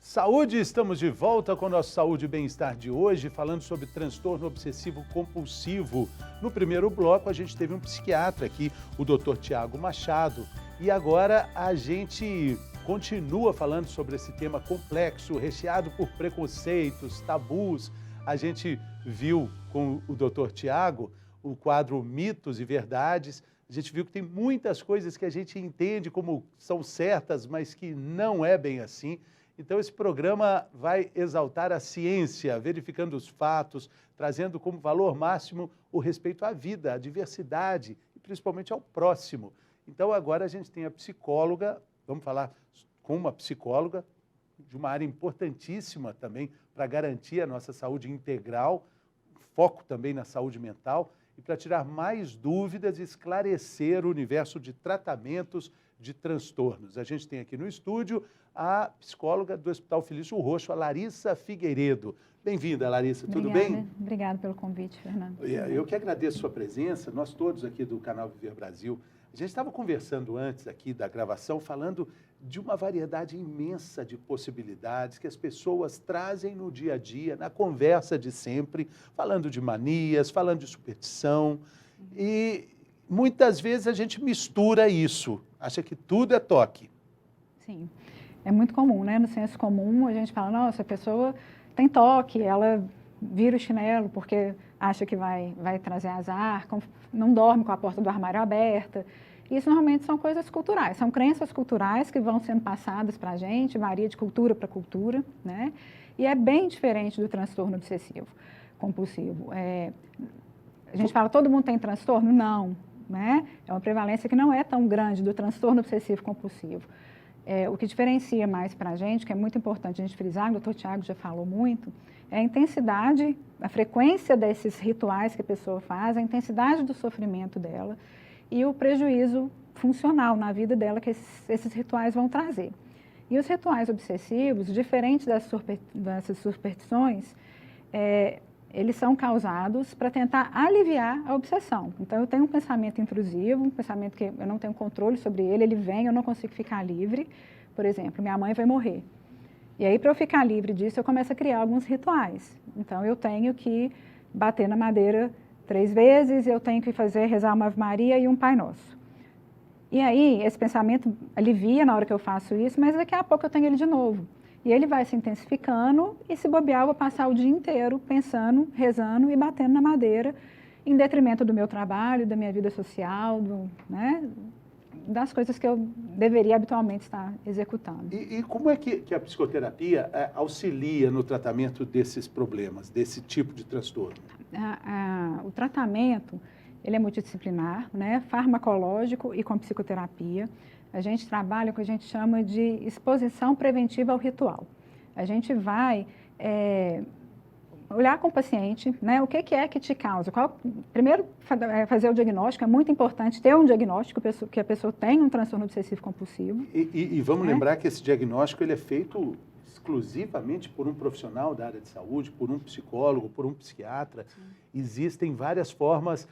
Saúde, estamos de volta com o nosso Saúde e Bem-Estar de hoje, falando sobre transtorno obsessivo compulsivo. No primeiro bloco, a gente teve um psiquiatra aqui, o Dr. Tiago Machado, e agora a gente continua falando sobre esse tema complexo, recheado por preconceitos, tabus. A gente viu com o Dr. Tiago o quadro Mitos e Verdades. A gente viu que tem muitas coisas que a gente entende como são certas, mas que não é bem assim. Então, esse programa vai exaltar a ciência, verificando os fatos, trazendo como valor máximo o respeito à vida, à diversidade e principalmente ao próximo. Então, agora a gente tem a psicóloga, vamos falar com uma psicóloga de uma área importantíssima também para garantir a nossa saúde integral, foco também na saúde mental e para tirar mais dúvidas e esclarecer o universo de tratamentos de transtornos. A gente tem aqui no estúdio a psicóloga do Hospital Felício Roxo, a Larissa Figueiredo. Bem-vinda, Larissa. Tudo bem? Obrigada pelo convite, Fernando. Eu que agradeço a sua presença, nós todos aqui do canal Viver Brasil. A gente estava conversando antes aqui da gravação, falando de uma variedade imensa de possibilidades que as pessoas trazem no dia a dia, na conversa de sempre, falando de manias, falando de superstição. E muitas vezes a gente mistura isso, acha que tudo é toque. Sim, é muito comum, né? No senso comum a gente fala, nossa, a pessoa tem toque, ela vira o chinelo porque acha que vai trazer azar, não dorme com a porta do armário aberta. Isso normalmente são coisas culturais, são crenças culturais que vão sendo passadas para a gente, varia de cultura para cultura, né? E é bem diferente do transtorno obsessivo compulsivo. A gente fala, todo mundo tem transtorno? Não, né? É uma prevalência que não é tão grande do transtorno obsessivo compulsivo. O que diferencia mais para a gente, que é muito importante a gente frisar, o Dr. Tiago já falou muito, é a intensidade, a frequência desses rituais que a pessoa faz, a intensidade do sofrimento dela e o prejuízo funcional na vida dela que esses rituais vão trazer. E os rituais obsessivos, diferentes dessas superstições, eles são causados para tentar aliviar a obsessão. Então, eu tenho um pensamento intrusivo, um pensamento que eu não tenho controle sobre ele, ele vem, eu não consigo ficar livre. Por exemplo, minha mãe vai morrer. E aí, para eu ficar livre disso, eu começo a criar alguns rituais. Então, eu tenho que bater na madeira 3 vezes, eu tenho que rezar uma Ave Maria e um Pai Nosso. E aí, esse pensamento alivia na hora que eu faço isso, mas daqui a pouco eu tenho ele de novo. E ele vai se intensificando e, se bobear, eu vou passar o dia inteiro pensando, rezando e batendo na madeira, em detrimento do meu trabalho, da minha vida social, né, das coisas que eu deveria habitualmente estar executando. E como é que a psicoterapia auxilia no tratamento desses problemas, desse tipo de transtorno? O tratamento, ele é multidisciplinar, né, farmacológico e com psicoterapia. A gente trabalha com o que a gente chama de exposição preventiva ao ritual. A gente vai olhar com o paciente, né, o que é que te causa. Primeiro, fazer o diagnóstico, é muito importante ter um diagnóstico que a pessoa tem um transtorno obsessivo compulsivo. E vamos lembrar que esse diagnóstico ele é feito exclusivamente por um profissional da área de saúde, por um psicólogo, por um psiquiatra. Sim. Existem várias formas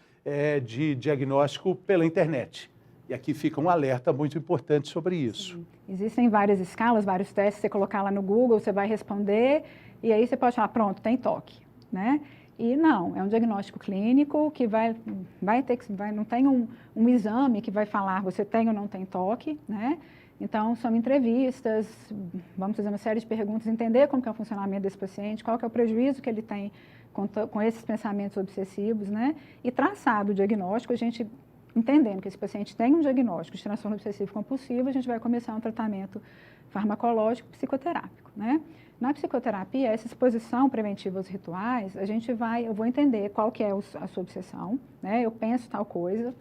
de diagnóstico pela internet. E aqui fica um alerta muito importante sobre isso. Sim. Existem várias escalas, vários testes, você colocar lá no Google, você vai responder, e aí você pode falar, pronto, tem toque, né? E não, é um diagnóstico clínico que não tem um exame que vai falar você tem ou não tem toque, né? Então, são entrevistas, vamos fazer uma série de perguntas, entender como que é o funcionamento desse paciente, qual que é o prejuízo que ele tem com esses pensamentos obsessivos, né? E traçado o diagnóstico, a gente entendendo que esse paciente tem um diagnóstico de transtorno obsessivo compulsivo, a gente vai começar um tratamento farmacológico psicoterápico, né? Na psicoterapia, essa exposição preventiva aos rituais, eu vou entender qual que é a sua obsessão, né? Eu penso tal coisa,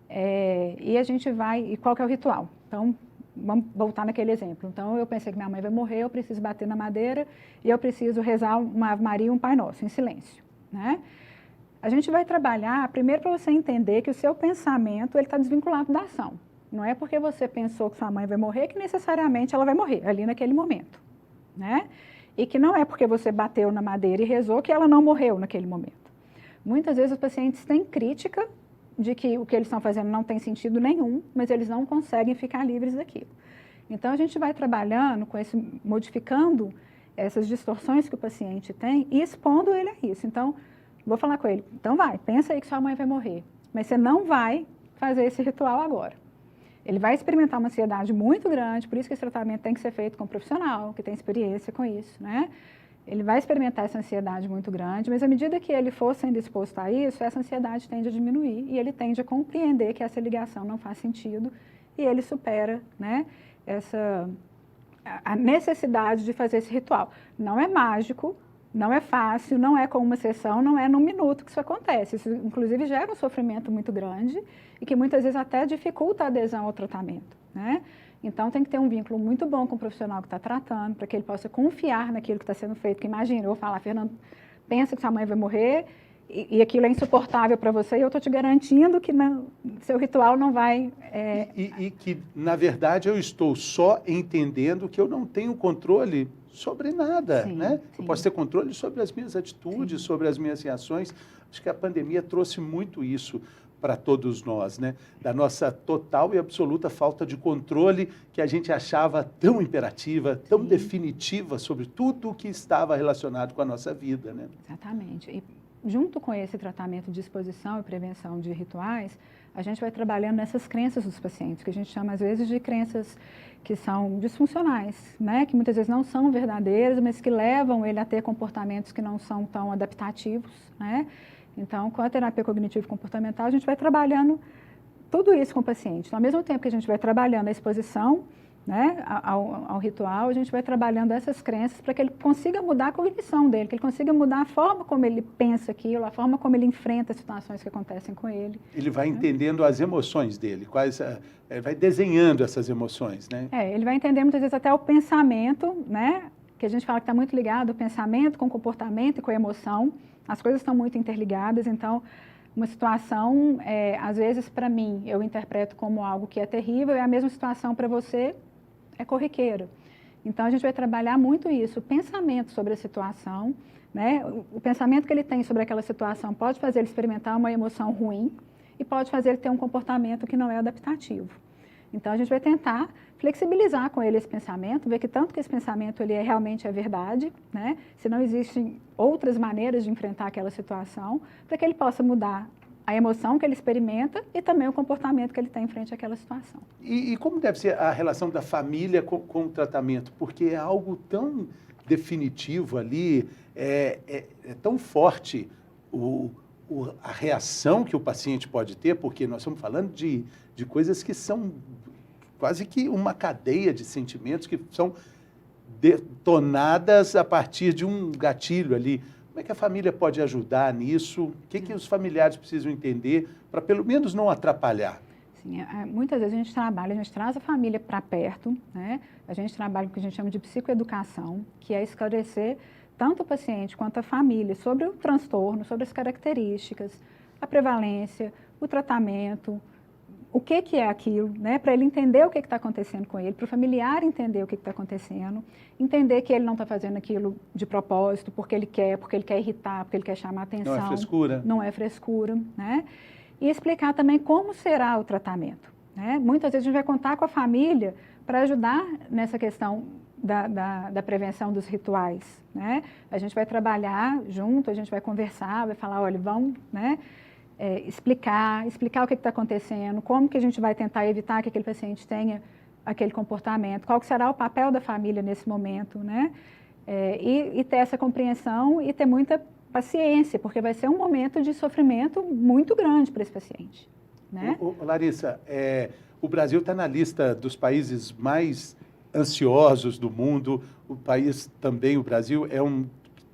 e qual que é o ritual. Então, vamos voltar naquele exemplo. Então, eu pensei que minha mãe vai morrer, eu preciso bater na madeira e eu preciso rezar uma Ave Maria e um Pai Nosso, em silêncio, né? A gente vai trabalhar, primeiro, para você entender que o seu pensamento está desvinculado da ação. Não é porque você pensou que sua mãe vai morrer que necessariamente ela vai morrer ali naquele momento, né? E que não é porque você bateu na madeira e rezou que ela não morreu naquele momento. Muitas vezes os pacientes têm crítica de que o que eles estão fazendo não tem sentido nenhum, mas eles não conseguem ficar livres daquilo. Então, a gente vai trabalhando com esse, modificando essas distorções que o paciente tem e expondo ele a isso. Então, vou falar com ele, então vai, pensa aí que sua mãe vai morrer, mas você não vai fazer esse ritual agora. Ele vai experimentar uma ansiedade muito grande, por isso que esse tratamento tem que ser feito com um profissional, que tem experiência com isso, né? Ele vai experimentar essa ansiedade muito grande, mas à medida que ele for sendo exposto a isso, essa ansiedade tende a diminuir e ele tende a compreender que essa ligação não faz sentido e ele supera, né, a necessidade de fazer esse ritual. Não é mágico, não é fácil, não é com uma sessão, não é num minuto que isso acontece. Isso, inclusive, gera um sofrimento muito grande e que muitas vezes até dificulta a adesão ao tratamento, né? Então, tem que ter um vínculo muito bom com o profissional que está tratando, para que ele possa confiar naquilo que está sendo feito. Porque imagina, eu vou falar, Fernando, pensa que sua mãe vai morrer e aquilo é insuportável para você e eu estou te garantindo que seu ritual não vai... E que, na verdade, eu estou só entendendo que eu não tenho controle sobre nada, Sim, né? sim. Eu posso ter controle sobre as minhas atitudes, Sim. sobre as minhas reações. Acho que a pandemia trouxe muito isso para todos nós, né? Da nossa total e absoluta falta de controle que a gente achava tão imperativa, tão Sim. definitiva sobre tudo o que estava relacionado com a nossa vida, né? Exatamente. E junto com esse tratamento de exposição e prevenção de rituais, a gente vai trabalhando nessas crenças dos pacientes, que a gente chama às vezes de crenças que são disfuncionais, né? Que muitas vezes não são verdadeiras, mas que levam ele a ter comportamentos que não são tão adaptativos, né? Então, com a terapia cognitivo-comportamental, a gente vai trabalhando tudo isso com o paciente. Então, ao mesmo tempo que a gente vai trabalhando a exposição, né, ao ritual, a gente vai trabalhando essas crenças para que ele consiga mudar a cognição dele, que ele consiga mudar a forma como ele pensa aquilo, a forma como ele enfrenta as situações que acontecem com ele. Ele vai entendendo as emoções dele, ele vai desenhando essas emoções, né? Ele vai entender muitas vezes até o pensamento, né, que a gente fala que está muito ligado o pensamento com o comportamento e com a emoção. As coisas estão muito interligadas, então uma situação, às vezes para mim, eu interpreto como algo que é terrível e a mesma situação para você é corriqueira. Então, a gente vai trabalhar muito isso, o pensamento sobre a situação, né? O pensamento que ele tem sobre aquela situação pode fazer ele experimentar uma emoção ruim e pode fazer ele ter um comportamento que não é adaptativo. Então, a gente vai tentar flexibilizar com ele esse pensamento, ver que tanto que esse pensamento ele realmente é verdade, né? Se não existem outras maneiras de enfrentar aquela situação, para que ele possa mudar a emoção que ele experimenta e também o comportamento que ele tem em frente àquela situação. E como deve ser a relação da família com o tratamento? Porque é algo tão definitivo ali, é tão forte a reação que o paciente pode ter, porque nós estamos falando de coisas que são quase que uma cadeia de sentimentos que são detonadas a partir de um gatilho ali. Como é que a família pode ajudar nisso? O que os familiares precisam entender para, pelo menos, não atrapalhar? Sim, muitas vezes a gente traz a família para perto, né? A gente trabalha com o que a gente chama de psicoeducação, que é esclarecer tanto o paciente quanto a família sobre o transtorno, sobre as características, a prevalência, o tratamento, o que é aquilo, né? Para ele entender o que está acontecendo com ele, para o familiar entender o que está acontecendo, entender que ele não está fazendo aquilo de propósito, porque ele quer irritar, porque ele quer chamar atenção. Não é frescura. Não é frescura, né? E explicar também como será o tratamento, né? Muitas vezes a gente vai contar com a família para ajudar nessa questão da prevenção dos rituais, né? A gente vai trabalhar junto, a gente vai conversar, vai falar, olha, vamos, né? Explicar o que está acontecendo, como que a gente vai tentar evitar que aquele paciente tenha aquele comportamento, qual que será o papel da família nesse momento, né? E ter essa compreensão e ter muita paciência, porque vai ser um momento de sofrimento muito grande para esse paciente, né? Larissa, o Brasil está na lista dos países mais ansiosos do mundo, o Brasil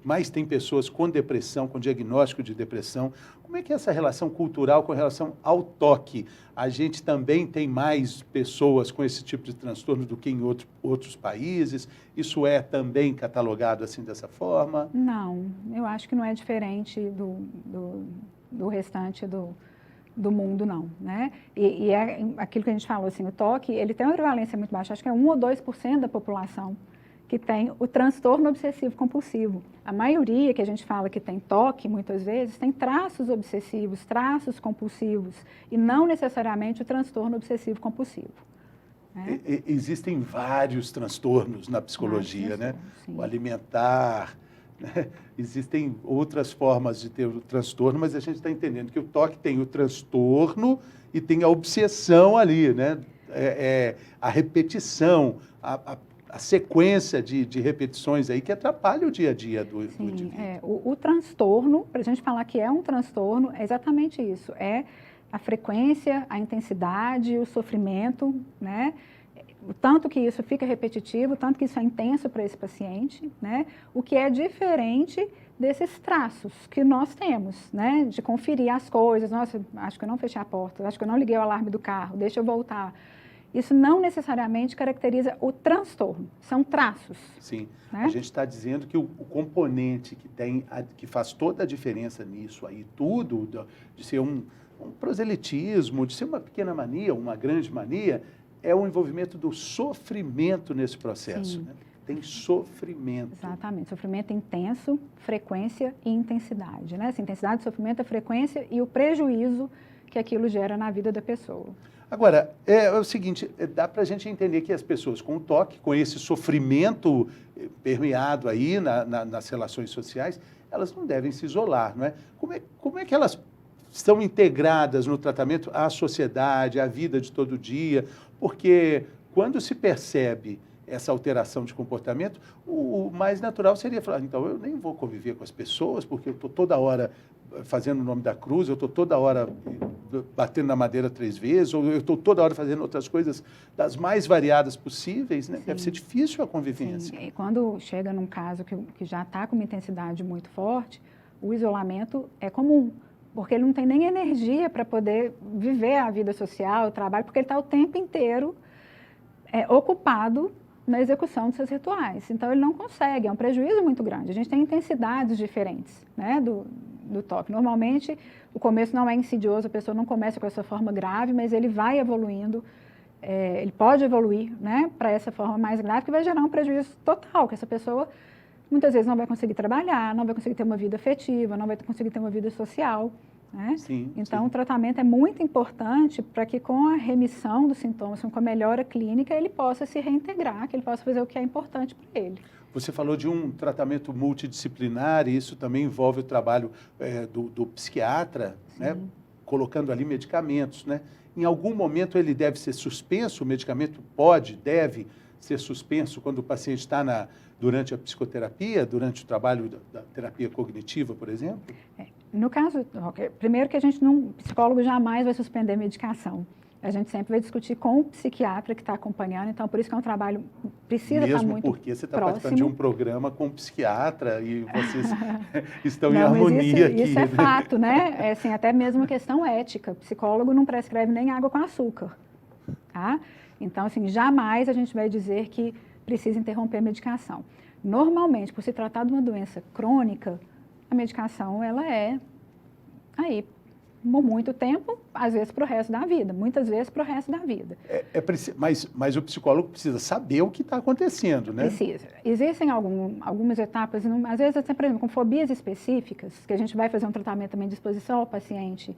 mais tem pessoas com depressão, com diagnóstico de depressão. Como é que é essa relação cultural com relação ao toque? A gente também tem mais pessoas com esse tipo de transtorno do que em outros países? Isso é também catalogado assim dessa forma? Não, eu acho que não é diferente do restante do mundo, não, né? E é aquilo que a gente falou, assim, o toque, ele tem uma prevalência muito baixa, acho que é 1 ou 2% da população que tem o transtorno obsessivo compulsivo. A maioria que a gente fala que tem toque, muitas vezes, tem traços obsessivos, traços compulsivos, e não necessariamente o transtorno obsessivo compulsivo. né? Existem vários transtornos na psicologia, né? Sim. O alimentar, né? Existem outras formas de ter o transtorno, mas a gente está entendendo que o toque tem o transtorno e tem a obsessão ali, né? A repetição, a sequência de repetições aí que atrapalha o dia a dia do indivíduo. O transtorno, para a gente falar que é um transtorno, é exatamente isso. É a frequência, a intensidade, o sofrimento, né? O tanto que isso fica repetitivo, o tanto que isso é intenso para esse paciente, né? O que é diferente desses traços que nós temos, né? De conferir as coisas, nossa, acho que eu não fechei a porta, acho que eu não liguei o alarme do carro, deixa eu voltar. Isso não necessariamente caracteriza o transtorno, são traços. Sim, né? A gente está dizendo que o componente que faz toda a diferença nisso aí, tudo, de ser um proselitismo, de ser uma pequena mania, uma grande mania, é o envolvimento do sofrimento nesse processo. Né? Tem sofrimento. Exatamente, sofrimento intenso, frequência e intensidade. Né? Essa intensidade, sofrimento, a frequência e o prejuízo que aquilo gera na vida da pessoa. Agora, é o seguinte, dá para a gente entender que as pessoas com o toque, com esse sofrimento permeado aí nas relações sociais, elas não devem se isolar, não é? Como é que elas estão integradas no tratamento à sociedade, à vida de todo dia? Porque quando se percebe essa alteração de comportamento, o mais natural seria falar, então eu nem vou conviver com as pessoas, porque eu estou toda hora fazendo o nome da cruz, eu estou toda hora batendo na madeira 3 vezes, ou eu estou toda hora fazendo outras coisas das mais variadas possíveis, né? Sim. Deve ser difícil a convivência. Sim. E quando chega num caso que já está com uma intensidade muito forte, o isolamento é comum, porque ele não tem nem energia para poder viver a vida social, o trabalho, porque ele está o tempo inteiro ocupado na execução dos seus rituais. Então, ele não consegue, é um prejuízo muito grande. A gente tem intensidades diferentes, né, do toque. Normalmente, o começo não é insidioso, a pessoa não começa com essa forma grave, mas ele vai evoluindo, ele pode evoluir, né, para essa forma mais grave, que vai gerar um prejuízo total, que essa pessoa muitas vezes não vai conseguir trabalhar, não vai conseguir ter uma vida afetiva, não vai conseguir ter uma vida social. Né? Sim, então, sim. O tratamento é muito importante para que com a remissão dos sintomas, com a melhora clínica, ele possa se reintegrar, que ele possa fazer o que é importante para ele. Você falou de um tratamento multidisciplinar, e isso também envolve o trabalho do psiquiatra, né? Colocando ali medicamentos. Né? Em algum momento ele deve ser suspenso, o medicamento deve ser suspenso quando o paciente está durante a psicoterapia, durante o trabalho da terapia cognitiva, por exemplo? No caso, primeiro que o psicólogo jamais vai suspender medicação. A gente sempre vai discutir com o psiquiatra que está acompanhando, então por isso que é um trabalho, precisa estar muito próximo. Mesmo porque você está participando de um programa com um psiquiatra e vocês estão em Não, harmonia aqui. Isso é fato, né? É, assim, até mesmo questão ética. O psicólogo não prescreve nem água com açúcar, tá? Então, assim, jamais a gente vai dizer que precisa interromper a medicação. Normalmente, por se tratar de uma doença crônica, a medicação, ela é aí por muito tempo, às vezes para o resto da vida, muitas vezes para o resto da vida. Mas o psicólogo precisa saber o que está acontecendo, né? Precisa. Existem algumas etapas, às vezes, até, por exemplo, com fobias específicas, que a gente vai fazer um tratamento também de exposição ao paciente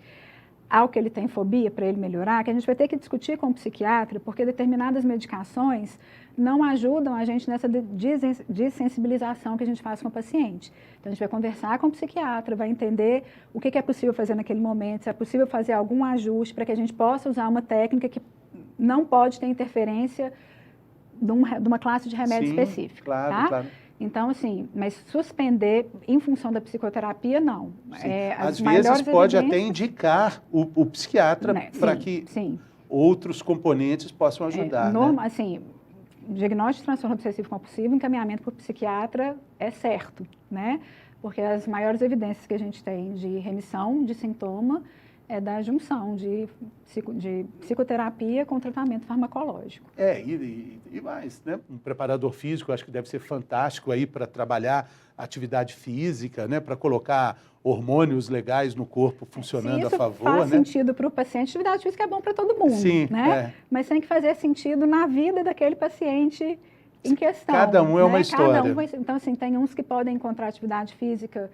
ao que ele tem fobia para ele melhorar, que a gente vai ter que discutir com o psiquiatra, porque determinadas medicações não ajudam a gente nessa desensibilização que a gente faz com o paciente. Então, a gente vai conversar com o psiquiatra, vai entender o que é possível fazer naquele momento, se é possível fazer algum ajuste para que a gente possa usar uma técnica que não pode ter interferência de uma classe de remédio específica. Claro, tá? claro. Então, assim, mas suspender em função da psicoterapia, não. Às vezes pode até indicar o psiquiatra, né? Para que outros componentes possam ajudar. Né? Assim, diagnóstico de transtorno obsessivo compulsivo, encaminhamento para o psiquiatra é certo, né? Porque as maiores evidências que a gente tem de remissão de sintoma é da junção de psicoterapia com tratamento farmacológico. E mais, né? Um preparador físico, acho que deve ser fantástico aí para trabalhar atividade física, né? Para colocar hormônios legais no corpo funcionando a favor. Se isso faz sentido para o paciente, atividade física é bom para todo mundo, né? Mas tem que fazer sentido na vida daquele paciente em questão. Cada um é uma história. Então, assim, tem uns que podem encontrar atividade física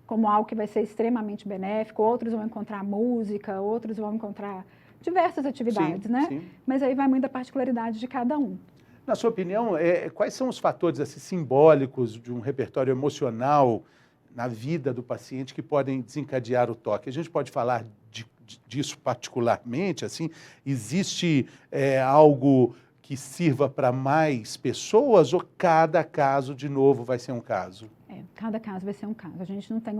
como algo que vai ser extremamente benéfico, outros vão encontrar música, outros vão encontrar diversas atividades, Sim, né? sim. Mas aí vai muito da particularidade de cada um. Na sua opinião, quais são os fatores assim, simbólicos de um repertório emocional na vida do paciente que podem desencadear o toque? A gente pode falar disso particularmente, assim, existe algo que sirva para mais pessoas ou cada caso, de novo, vai ser um caso? Cada caso vai ser um caso. A gente não tem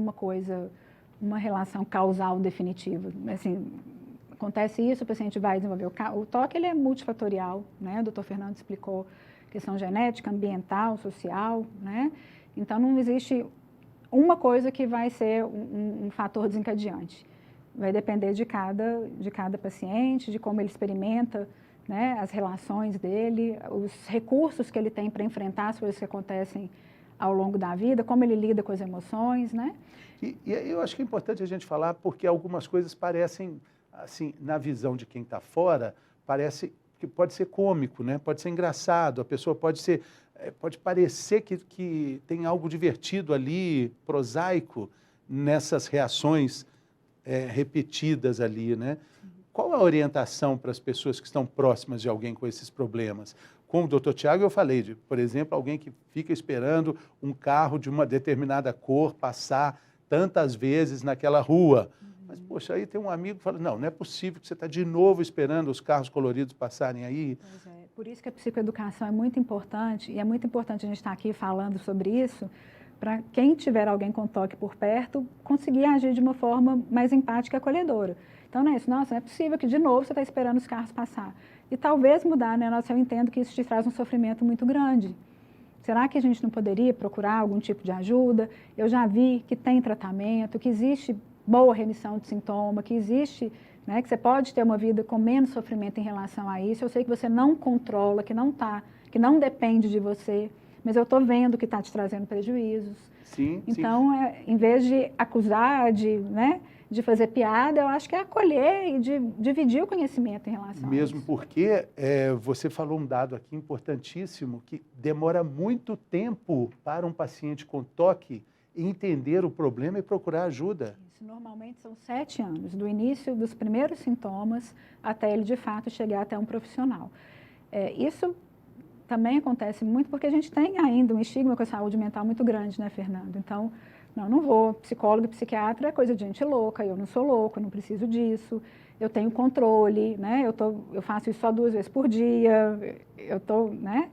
uma relação causal definitiva. Assim, acontece isso, o paciente vai desenvolver o toque, ele é multifatorial, né? O doutor Fernando explicou questão genética, ambiental, social, né? Então, não existe uma coisa que vai ser um fator desencadeante. Vai depender de cada paciente, de como ele experimenta, né? As relações dele, os recursos que ele tem para enfrentar as coisas que acontecem ao longo da vida, como ele lida com as emoções, né? E eu acho que é importante a gente falar porque algumas coisas parecem, assim, na visão de quem está fora, parece que pode ser cômico, né? Pode ser engraçado, a pessoa pode parecer que tem algo divertido ali, prosaico, nessas reações repetidas ali, né? Qual a orientação para as pessoas que estão próximas de alguém com esses problemas? Com o doutor Tiago eu falei de, por exemplo, alguém que fica esperando um carro de uma determinada cor passar tantas vezes naquela rua. Mas, poxa, aí tem um amigo que fala, não é possível que você está de novo esperando os carros coloridos passarem aí. Pois é, por isso que a psicoeducação é muito importante, e é muito importante a gente estar aqui falando sobre isso, para quem tiver alguém com toque por perto, conseguir agir de uma forma mais empática e acolhedora. Então, não é isso, nossa, não é possível que de novo você está esperando os carros passar. E talvez mudar, né? Nossa, eu entendo que isso te traz um sofrimento muito grande. Será que a gente não poderia procurar algum tipo de ajuda? Eu já vi que tem tratamento, que existe boa remissão de sintoma, que existe, né, que você pode ter uma vida com menos sofrimento em relação a isso. Eu sei que você não controla, que não depende de você, mas eu estou vendo que está te trazendo prejuízos. Sim, então, em vez de acusar, de fazer piada, eu acho que é acolher e de dividir o conhecimento em relação a isso. Mesmo porque você falou um dado aqui importantíssimo, que demora muito tempo para um paciente com toque entender o problema e procurar ajuda. Isso, normalmente são 7 anos, do início dos primeiros sintomas até ele de fato chegar até um profissional. Isso também acontece muito porque a gente tem ainda um estigma com a saúde mental muito grande, né, Fernando? Então, não vou, psicólogo e psiquiatra é coisa de gente louca, eu não sou louco, eu não preciso disso, eu tenho controle, né? Eu faço isso só 2 vezes por dia, né?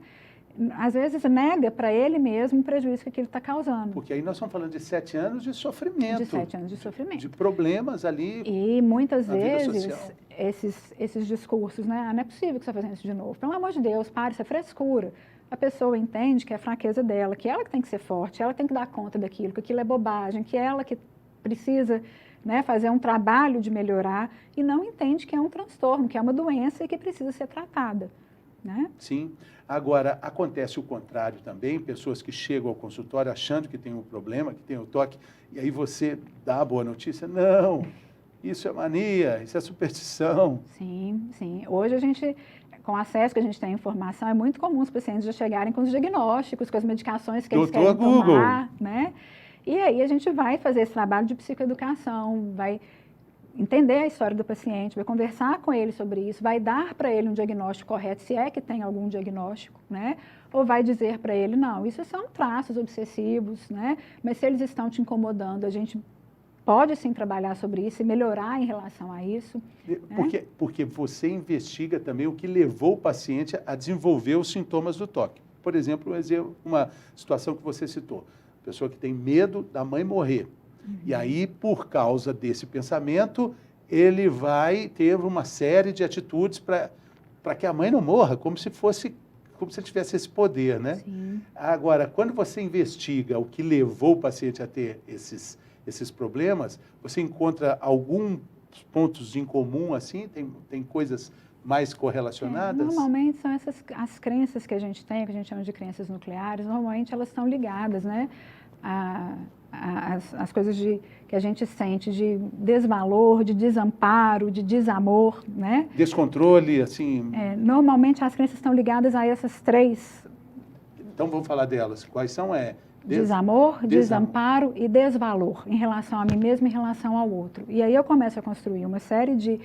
Às vezes nega para ele mesmo o prejuízo que aquilo está causando. Porque aí nós estamos falando de 7 anos de sofrimento. De 7 anos de sofrimento. De problemas ali. E muitas vezes esses discursos, né? Não é possível que você está fazendo isso de novo. Pelo amor de Deus, pare, isso é frescura. A pessoa entende que é a fraqueza dela, que ela que tem que ser forte, ela tem que dar conta daquilo, que aquilo é bobagem, que ela que precisa, né, fazer um trabalho de melhorar e não entende que é um transtorno, que é uma doença e que precisa ser tratada. Né? Sim. Agora, acontece o contrário também, pessoas que chegam ao consultório achando que tem um problema, que tem o toque, e aí você dá a boa notícia. Não, isso é mania, isso é superstição. Sim, sim. Hoje a gente, com o acesso que a gente tem à informação, é muito comum os pacientes já chegarem com os diagnósticos, com as medicações que eles querem tomar, né? E aí a gente vai fazer esse trabalho de psicoeducação, vai entender a história do paciente, vai conversar com ele sobre isso, vai dar para ele um diagnóstico correto, se é que tem algum diagnóstico, né? Ou vai dizer para ele, não, isso são traços obsessivos, né? Mas se eles estão te incomodando, a gente pode sim trabalhar sobre isso e melhorar em relação a isso. Porque você investiga também o que levou o paciente a desenvolver os sintomas do toque. Por exemplo, uma situação que você citou, pessoa que tem medo da mãe morrer. E aí, por causa desse pensamento, ele vai ter uma série de atitudes para que a mãe não morra, como se ele tivesse esse poder, né? Sim. Agora, quando você investiga o que levou o paciente a ter esses problemas, você encontra alguns pontos em comum, assim? Tem coisas mais correlacionadas? Normalmente são as crenças que a gente tem, que a gente chama de crenças nucleares, normalmente elas estão ligadas, né? As coisas que a gente sente de desvalor, de desamparo, de desamor, né? Descontrole, assim... Normalmente as crenças estão ligadas a essas 3. Então vamos falar delas. Quais são? Desamor, desamparo e desvalor em relação a mim mesmo, em relação ao outro. E aí eu começo a construir uma série de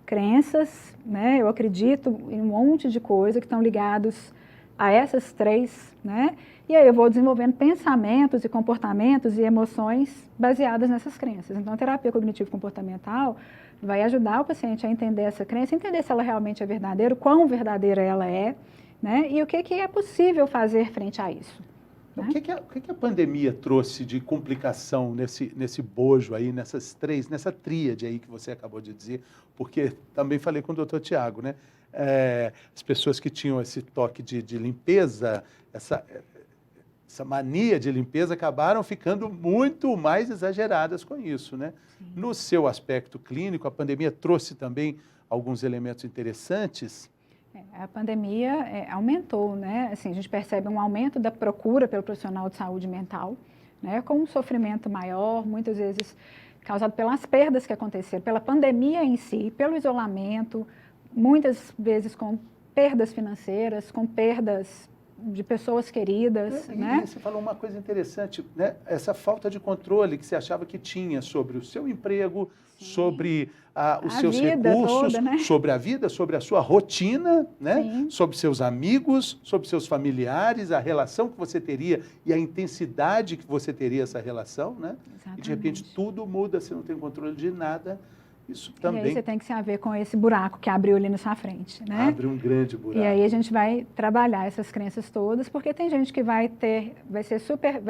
crenças, né? Eu acredito em um monte de coisa que estão ligados a essas três, né? E aí eu vou desenvolvendo pensamentos e comportamentos e emoções baseadas nessas crenças. Então, a terapia cognitivo-comportamental vai ajudar o paciente a entender essa crença, entender se ela realmente é verdadeira, quão verdadeira ela é, né? E o que é possível fazer frente a isso. Né? O que a pandemia trouxe de complicação nesse bojo aí, nessa tríade aí que você acabou de dizer? Porque também falei com o doutor Tiago, né? As pessoas que tinham esse toque de limpeza, essa mania de limpeza, acabaram ficando muito mais exageradas com isso, né? Sim. No seu aspecto clínico, a pandemia trouxe também alguns elementos interessantes. A pandemia aumentou, né? Assim, a gente percebe um aumento da procura pelo profissional de saúde mental, né? Com um sofrimento maior, muitas vezes causado pelas perdas que aconteceram, pela pandemia em si, pelo isolamento, muitas vezes com perdas financeiras, com perdas de pessoas queridas, né? E você falou uma coisa interessante, né? Essa falta de controle que você achava que tinha sobre o seu emprego, sim, sobre os seus recursos, toda, né? Sobre a vida, sobre a sua rotina, né? Sim. Sobre seus amigos, sobre seus familiares, a relação que você teria e a intensidade que você teria essa relação, né? Exatamente. E de repente tudo muda, você não tem controle de nada. Isso também. E aí você tem que se haver com esse buraco que abriu ali na sua frente, né? Abre um grande buraco. E aí a gente vai trabalhar essas crenças todas, porque tem gente que vai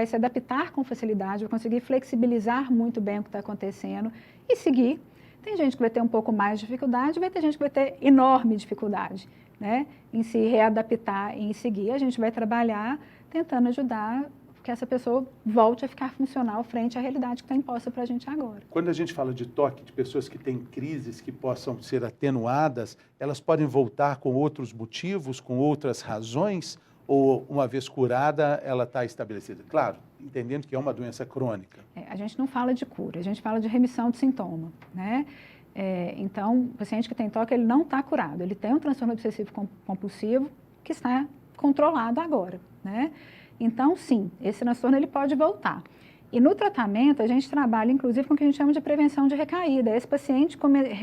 se adaptar com facilidade, vai conseguir flexibilizar muito bem o que está acontecendo e seguir. Tem gente que vai ter um pouco mais de dificuldade, vai ter gente que vai ter enorme dificuldade, né? Em se readaptar e em seguir. A gente vai trabalhar tentando ajudar que essa pessoa volte a ficar funcional frente à realidade que está imposta para a gente agora. Quando a gente fala de toque, de pessoas que têm crises que possam ser atenuadas, elas podem voltar com outros motivos, com outras razões, ou uma vez curada, ela está estabelecida? Claro, entendendo que é uma doença crônica. A gente não fala de cura, a gente fala de remissão de sintoma, né? Então, o paciente que tem toque, ele não está curado, ele tem um transtorno obsessivo compulsivo que está controlado agora, né? Então, sim, esse transtorno ele pode voltar. E no tratamento, a gente trabalha, inclusive, com o que a gente chama de prevenção de recaída. Esse paciente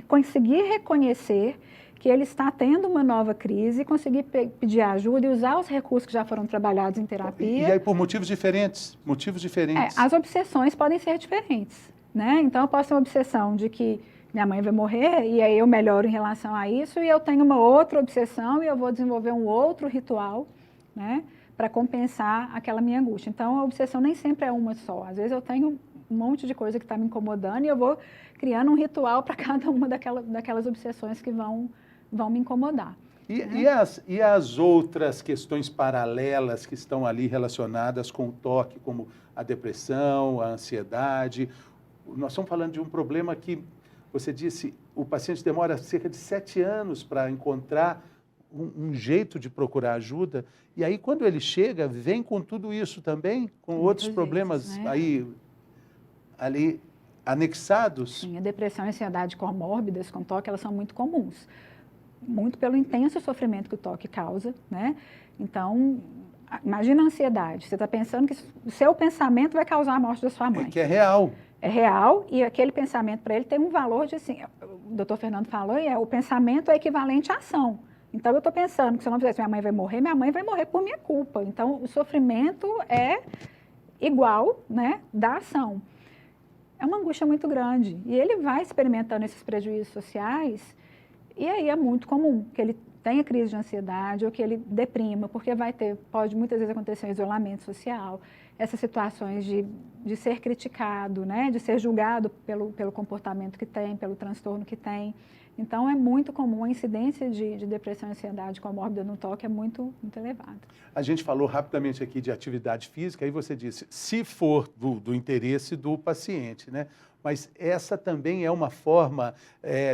conseguir reconhecer que ele está tendo uma nova crise, conseguir pedir ajuda e usar os recursos que já foram trabalhados em terapia. E aí por motivos diferentes? Motivos diferentes. As obsessões podem ser diferentes, né? Então, eu posso ter uma obsessão de que minha mãe vai morrer e aí eu melhoro em relação a isso e eu tenho uma outra obsessão e eu vou desenvolver um outro ritual, né? Para compensar aquela minha angústia. Então, a obsessão nem sempre é uma só. Às vezes eu tenho um monte de coisa que está me incomodando e eu vou criando um ritual para cada uma daquelas obsessões que vão me incomodar. E as outras questões paralelas que estão ali relacionadas com o toque, como a depressão, a ansiedade? Nós estamos falando de um problema que, você disse, o paciente demora cerca de 7 anos para encontrar um jeito de procurar ajuda, e aí quando ele chega, vem com tudo isso também, com outros problemas, né? Aí, ali anexados. Sim, a depressão e a ansiedade comórbidas com toque, elas são muito comuns, muito pelo intenso sofrimento que o toque causa, né? Então, imagina a ansiedade, você está pensando que o seu pensamento vai causar a morte da sua mãe. Que é real. É real, e aquele pensamento para ele tem um valor de, assim, o doutor Fernando falou, o pensamento é equivalente à ação. Então, eu estou pensando que se eu não fizesse, minha mãe vai morrer por minha culpa. Então, o sofrimento é igual, né, da ação. É uma angústia muito grande. E ele vai experimentando esses prejuízos sociais, e aí é muito comum que ele tenha crise de ansiedade ou que ele deprima, porque pode muitas vezes acontecer um isolamento social, essas situações de ser criticado, né, de ser julgado pelo comportamento que tem, pelo transtorno que tem. Então, é muito comum, a incidência de depressão e ansiedade comórbida no toque é muito, muito elevada. A gente falou rapidamente aqui de atividade física, aí você disse, se for do interesse do paciente, né? Mas essa também é uma forma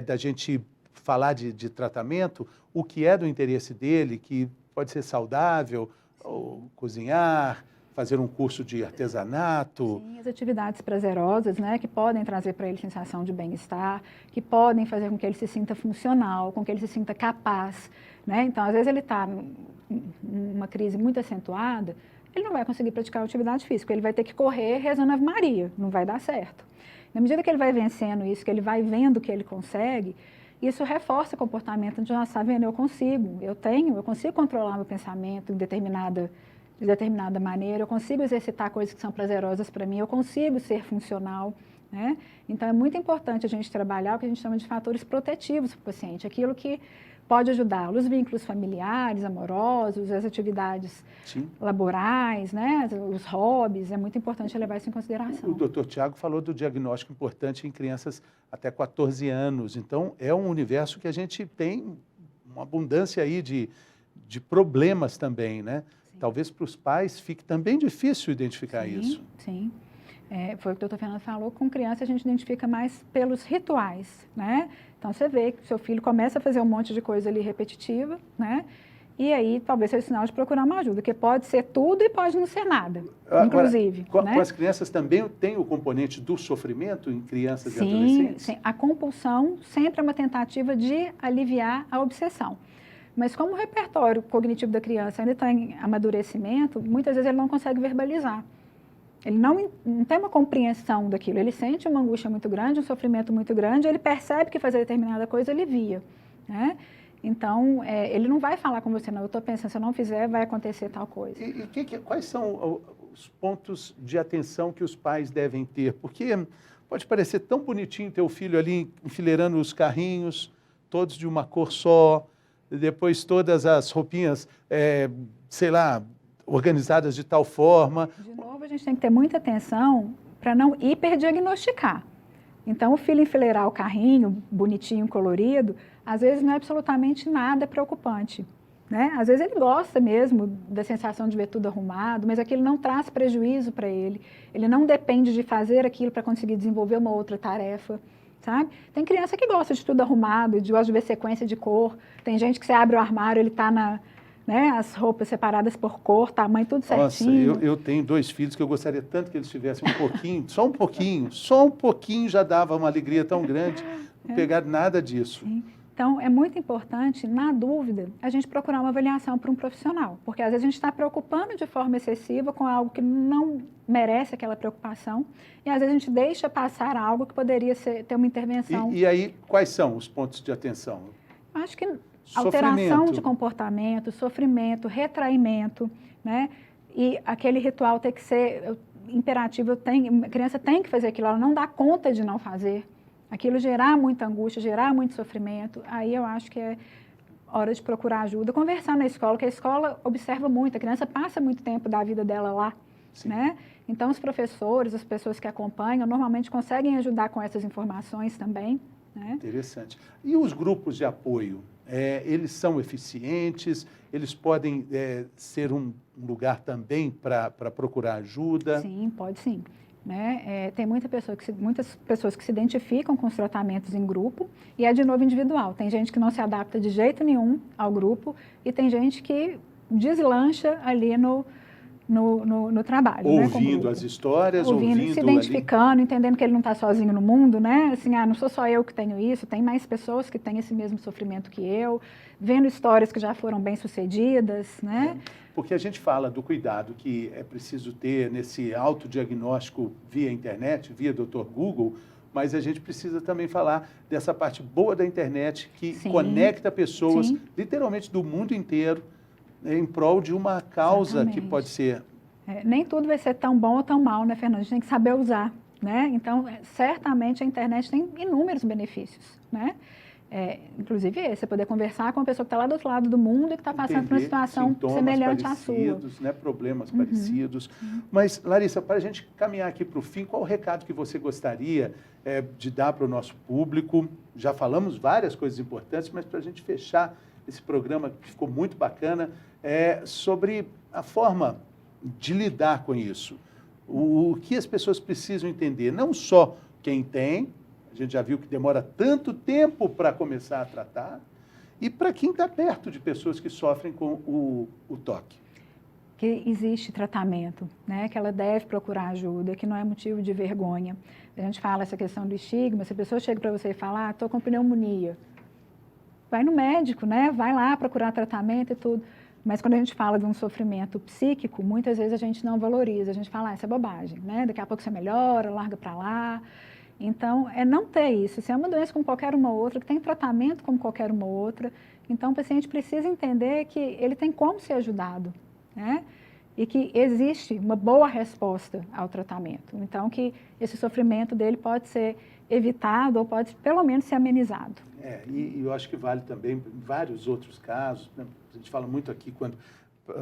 da gente falar de tratamento, o que é do interesse dele, que pode ser saudável, ou cozinhar, fazer um curso de artesanato. Sim, as atividades prazerosas, né, que podem trazer para ele sensação de bem-estar, que podem fazer com que ele se sinta funcional, com que ele se sinta capaz, né? Então, às vezes ele está numa crise muito acentuada, ele não vai conseguir praticar atividade física, ele vai ter que correr rezando Ave Maria, não vai dar certo. Na medida que ele vai vencendo isso, que ele vai vendo que ele consegue, isso reforça o comportamento de, está vendo, eu consigo controlar meu pensamento de determinada maneira, eu consigo exercitar coisas que são prazerosas para mim, eu consigo ser funcional, né? Então, é muito importante a gente trabalhar o que a gente chama de fatores protetivos para o paciente, aquilo que pode ajudá-lo, os vínculos familiares, amorosos, as atividades laborais, né? Os hobbies, é muito importante levar isso em consideração. O doutor Tiago falou do diagnóstico importante em crianças até 14 anos, então é um universo que a gente tem uma abundância aí de problemas também, né? Sim. Talvez para os pais fique também difícil identificar isso. Sim. Foi o que o doutor Fernando falou, com criança a gente identifica mais pelos rituais, né? Então, você vê que seu filho começa a fazer um monte de coisa ali repetitiva, né? E aí, talvez seja sinal de procurar uma ajuda, que pode ser tudo e pode não ser nada, inclusive. Com né? as crianças também tem o componente do sofrimento em crianças e adolescentes? Sim, a compulsão sempre é uma tentativa de aliviar a obsessão. Mas como o repertório cognitivo da criança ainda está em amadurecimento, muitas vezes ele não consegue verbalizar. Ele não tem uma compreensão daquilo, ele sente uma angústia muito grande, um sofrimento muito grande, ele percebe que fazer determinada coisa alivia, né? Então, ele não vai falar com você, não, eu estou pensando, se eu não fizer, vai acontecer tal coisa. Quais são os pontos de atenção que os pais devem ter? Porque pode parecer tão bonitinho ter o filho ali enfileirando os carrinhos, todos de uma cor só, depois todas as roupinhas, sei lá, organizadas de tal forma. De novo, a gente tem que ter muita atenção para não hiperdiagnosticar. Então, o filho enfileirar o carrinho, bonitinho, colorido, às vezes não é absolutamente nada preocupante, né? Às vezes ele gosta mesmo da sensação de ver tudo arrumado, mas aquilo não traz prejuízo para ele. Ele não depende de fazer aquilo para conseguir desenvolver uma outra tarefa, sabe? Tem criança que gosta de tudo arrumado, gosta de ver sequência de cor. Tem gente que você abre o armário, ele está as roupas separadas por cor, tamanho, tudo certinho. Nossa, eu tenho 2 filhos que eu gostaria tanto que eles tivessem um pouquinho, só um pouquinho já dava uma alegria tão grande, não pegar nada disso. Sim. Então, é muito importante, na dúvida, a gente procurar uma avaliação para um profissional, porque às vezes a gente está preocupando de forma excessiva com algo que não merece aquela preocupação, e às vezes a gente deixa passar algo que poderia ter uma intervenção. E aí, quais são os pontos de atenção? Acho que alteração de comportamento, sofrimento, retraimento, né? E aquele ritual tem que ser imperativo, a criança tem que fazer aquilo, ela não dá conta de não fazer. Aquilo gerar muita angústia, gerar muito sofrimento, aí eu acho que é hora de procurar ajuda, conversar na escola, que a escola observa muito, a criança passa muito tempo da vida dela lá, né? Então, os professores, as pessoas que acompanham, normalmente conseguem ajudar com essas informações também, né? Interessante. E os grupos de apoio? Eles são eficientes? Eles podem ser um lugar também para procurar ajuda? Sim, pode sim. Né? Tem muitas pessoas que se identificam com os tratamentos em grupo e é de novo individual. Tem gente que não se adapta de jeito nenhum ao grupo e tem gente que deslancha ali no trabalho. Ouvindo as histórias, ouvindo se identificando, entendendo que ele não está sozinho no mundo, né? Assim, não sou só eu que tenho isso, tem mais pessoas que têm esse mesmo sofrimento que eu, vendo histórias que já foram bem-sucedidas, né? Porque a gente fala do cuidado que é preciso ter nesse autodiagnóstico via internet, via Dr. Google, mas a gente precisa também falar dessa parte boa da internet que conecta pessoas, literalmente do mundo inteiro, em prol de uma causa que pode ser... nem tudo vai ser tão bom ou tão mal, né, Fernando? A gente tem que saber usar, né? Então, certamente a internet tem inúmeros benefícios, né? Inclusive você poder conversar com uma pessoa que está lá do outro lado do mundo e que está passando por uma situação semelhante à sua. Né, problemas parecidos. Mas, Larissa, para a gente caminhar aqui para o fim, qual o recado que você gostaria de dar para o nosso público? Já falamos várias coisas importantes, mas para a gente fechar esse programa que ficou muito bacana, sobre a forma de lidar com isso. O que as pessoas precisam entender, não só quem tem, a gente já viu que demora tanto tempo para começar a tratar, e para quem está perto de pessoas que sofrem com o toque. Que existe tratamento, né? Que ela deve procurar ajuda, que não é motivo de vergonha. A gente fala essa questão do estigma, se a pessoa chega para você e fala, estou com pneumonia, vai no médico, né? Vai lá procurar tratamento e tudo. Mas quando a gente fala de um sofrimento psíquico, muitas vezes a gente não valoriza, a gente fala, isso é bobagem, né? Daqui a pouco você melhora, larga para lá. Então, é não ter isso. Se é uma doença como qualquer uma outra, que tem tratamento como qualquer uma outra, então o paciente precisa entender que ele tem como ser ajudado, né? E que existe uma boa resposta ao tratamento. Então, que esse sofrimento dele pode ser evitado ou pode, pelo menos, ser amenizado. E eu acho que vale também em vários outros casos, né? A gente fala muito aqui quando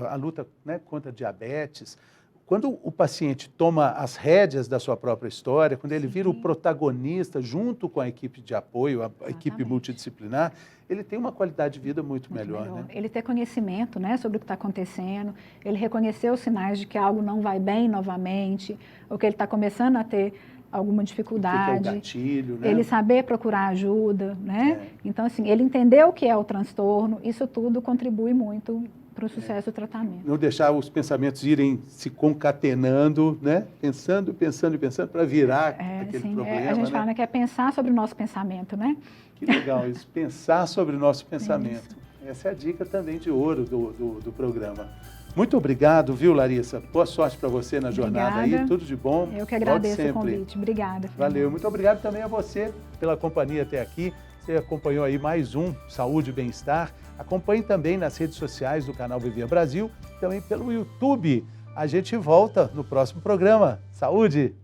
a luta, né, contra a diabetes, quando o paciente toma as rédeas da sua própria história, quando ele vira o protagonista junto com a equipe de apoio, a equipe multidisciplinar, ele tem uma qualidade de vida muito melhor. Né? Ele ter conhecimento, né, sobre o que está acontecendo, ele reconhecer os sinais de que algo não vai bem novamente, ou que ele está começando a ter alguma dificuldade. O que é o gatilho, né? Ele saber procurar ajuda, né? Então, assim, ele entender o que é o transtorno, isso tudo contribui muito para o sucesso do tratamento. Não deixar os pensamentos irem se concatenando, né? Pensando para virar aquele problema. A gente né? fala que é pensar sobre o nosso pensamento, né? Que legal isso, pensar sobre o nosso pensamento. Essa é a dica também de ouro do programa. Muito obrigado, viu, Larissa? Boa sorte para você na jornada aí, tudo de bom. Eu que agradeço o convite. Obrigada. Valeu. Muito obrigado também a você pela companhia até aqui. Você acompanhou aí mais um Saúde e Bem-Estar. Acompanhe também nas redes sociais do canal Viver Brasil, também pelo YouTube. A gente volta no próximo programa. Saúde!